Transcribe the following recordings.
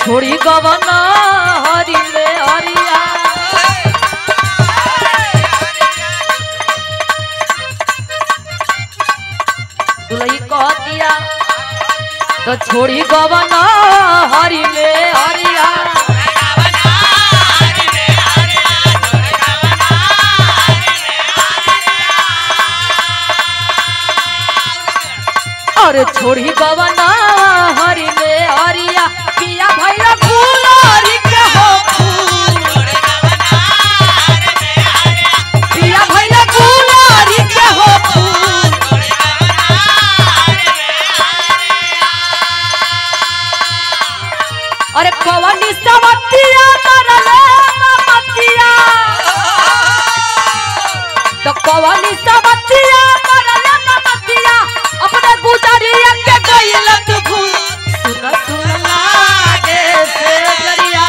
छोड़ी गवना हरी रे हरिया दुलही कह दिया तो छोड़ी गवना हरी रे हरिया अरे छोड़ी गवना हरी रे हरिया पिया भैया फूलोरी के हो पिया भैया फूलोरी के हो अरे कवनी सवतिया मरले ममतिया तो कवनी सवतिया मरले ममतिया अपने गुजरिया के गइलत भूल सुन सुन लागे से गरिया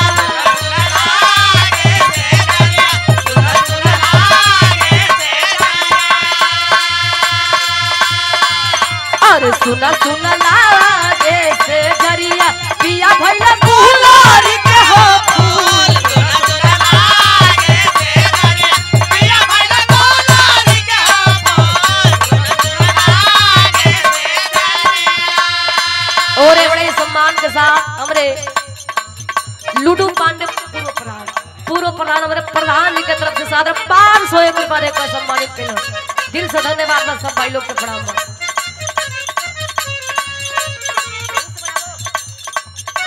अरे सुन सुन लागे से गरिया पिया भैया फूलोरी के हो फूल और बड़े सम्मान के साथ हमारे लुडू पांडे पूर्व प्रधान हमारे प्रधान जी की तरफ से सादर 501 रुपये का सम्मानित किया। दिल से धन्यवाद सब भाई लोग के प्रणाम।